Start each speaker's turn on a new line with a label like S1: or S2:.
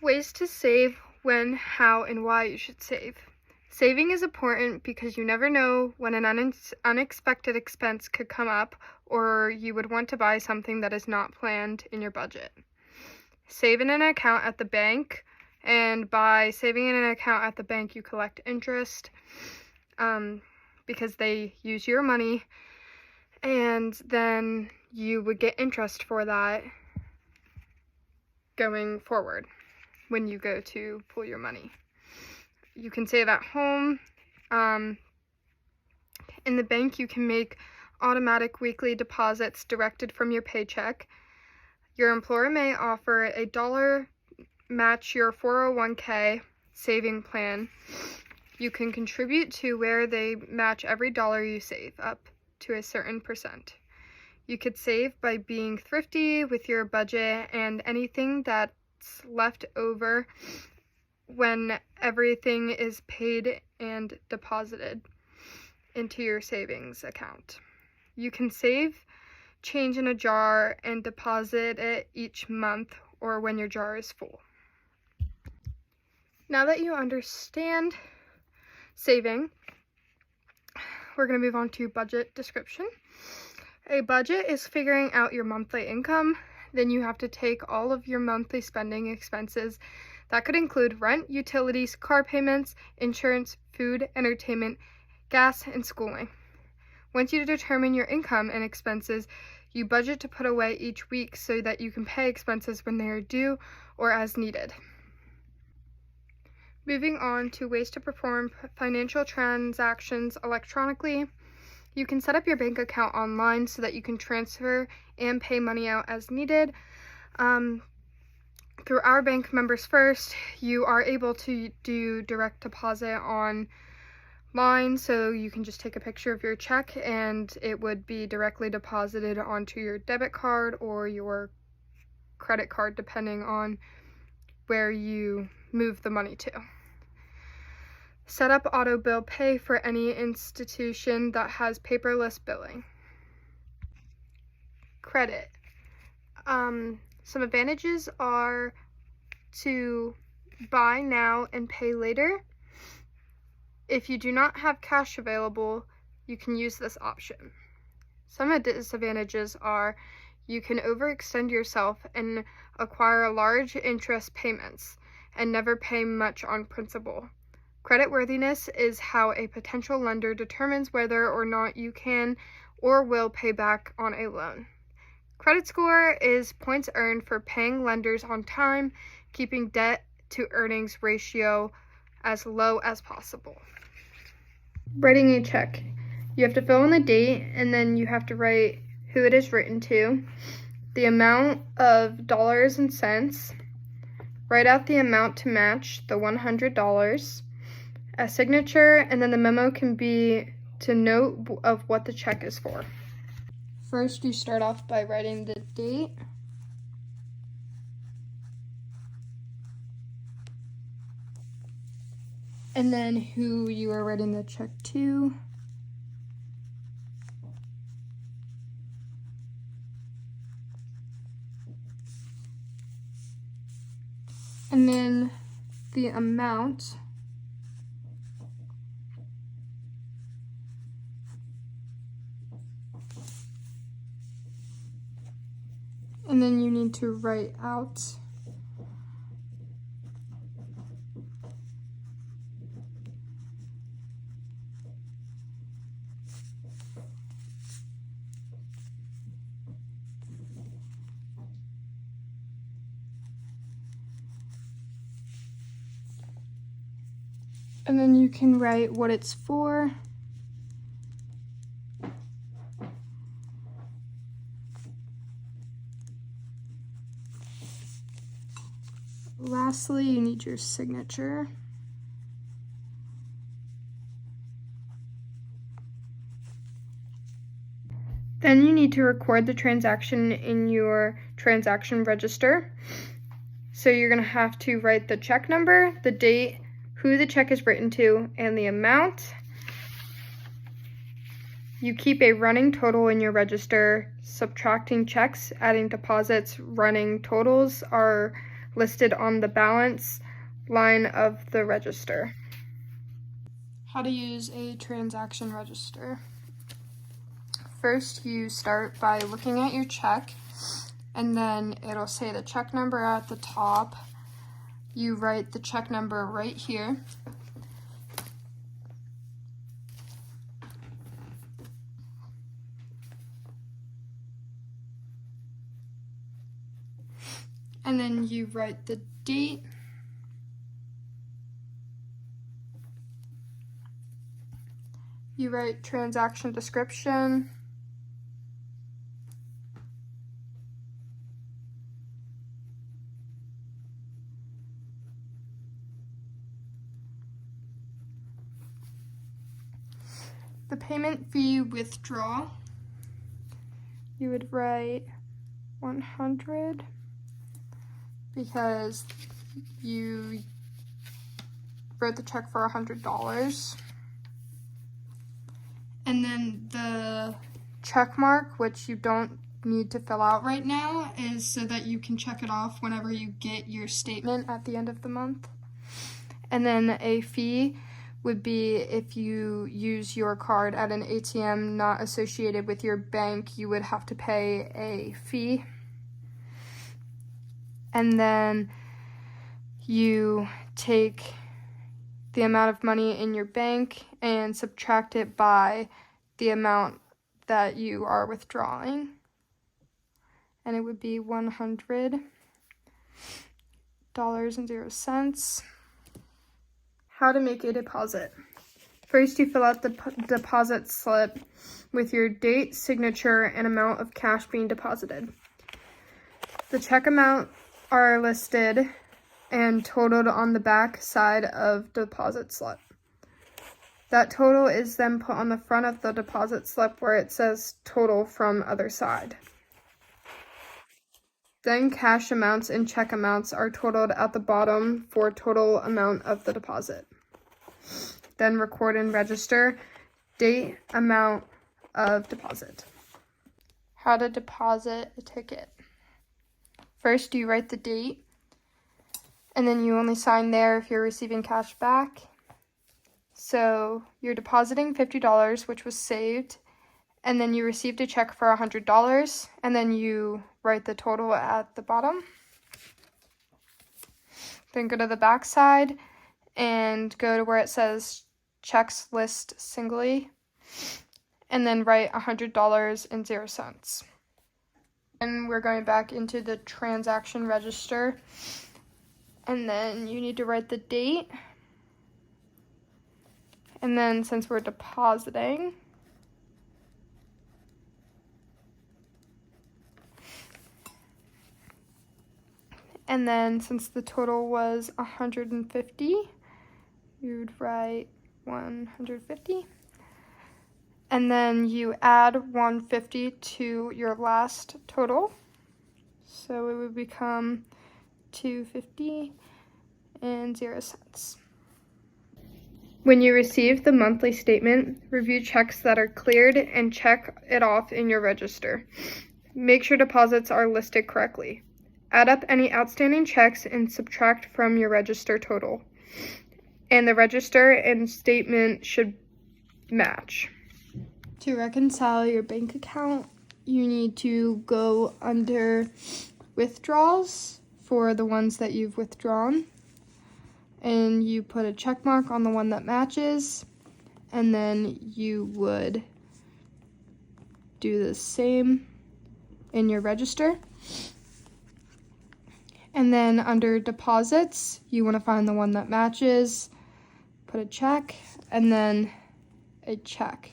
S1: Ways to save: when, how, and why you should save. Saving is important because you never know when an unexpected expense could come up, or you would want to buy something that is not planned in your budget. Save in an account at the bank, and by saving in an account at the bank, you collect interest because they use your money, and then you would get interest for that going forward when you go to pull your money. You can save at home. In the bank, you can make automatic weekly deposits directed from your paycheck. Your employer may offer a dollar match your 401k saving plan. You can contribute to where they match every dollar you save up to a certain percent. You could save by being thrifty with your budget and anything that's left over when everything is paid and deposited into your savings account. You can save change in a jar and deposit it each month or when your jar is full. Now that you understand saving, we're going to move on to budget description. A budget is figuring out your monthly income. Then you have to take all of your monthly spending expenses. That could include rent, utilities, car payments, insurance, food, entertainment, gas, and schooling. Once you determine your income and expenses, you budget to put away each week so that you can pay expenses when they are due or as needed. Moving on to ways to perform financial transactions electronically. You can set up your bank account online so that you can transfer and pay money out as needed. Through Our Bank Members First, you are able to do direct deposit online, so you can just take a picture of your check and it would be directly deposited onto your debit card or your credit card, depending on where you move the money to. Set up auto bill pay for any institution that has paperless billing. Credit. Some advantages are to buy now and pay later. If you do not have cash available, you can use this option. Some disadvantages are you can overextend yourself and acquire large interest payments and never pay much on principal. Creditworthiness is how a potential lender determines whether or not you can or will pay back on a loan. Credit score is points earned for paying lenders on time, keeping debt to earnings ratio as low as possible. Writing a check. You have to fill in the date, and then you have to write who it is written to, the amount of dollars and cents, write out the amount to match the $100, a signature, and then the memo can be to note of what the check is for. First, you start off by writing the date. And then who you are writing the check to. And then the amount. And then you need to write out and then you can write what it's for. Lastly, you need your signature. Then you need to record the transaction in your transaction register. So you're going to have to write the check number, the date, who the check is written to, and the amount. You keep a running total in your register. Subtracting checks, adding deposits, running totals are listed on the balance line of the register. How to use a transaction register. First, you start by looking at your check, and then it'll say the check number at the top. You write the check number right here. And then you write the date. You write transaction description. The payment fee withdrawal, you would write 100 because you wrote the check for $100. And then the check mark, which you don't need to fill out right now, is so that you can check it off whenever you get your statement at the end of the month. And then a fee would be if you use your card at an ATM not associated with your bank, you would have to pay a fee. And then you take the amount of money in your bank and subtract it by the amount that you are withdrawing. And it would be $100.00. How to make a deposit. First, you fill out the deposit slip with your date, signature, and amount of cash being deposited. The check amount are listed and totaled on the back side of the deposit slip. That total is then put on the front of the deposit slip where it says total from other side. Then cash amounts and check amounts are totaled at the bottom for total amount of the deposit. Then record and register date, amount of deposit. How to deposit a ticket. First, you write the date, and then you only sign there if you're receiving cash back. So you're depositing $50, which was saved, and then you received a check for $100, and then you write the total at the bottom. Then go to the back side and go to where it says checks list singly, and then write $100.00. And we're going back into the transaction register, and then you need to write the date. And then since we're depositing, and then since the total was 150, you would write 150. And then you add 150 to your last total. So it would become $250.00. When you receive the monthly statement, review checks that are cleared and check it off in your register. Make sure deposits are listed correctly. Add up any outstanding checks and subtract from your register total. And the register and statement should match. To reconcile your bank account, you need to go under withdrawals for the ones that you've withdrawn. And you put a check mark on the one that matches, and then you would do the same in your register. And then under deposits, you want to find the one that matches, put a check, and then a check.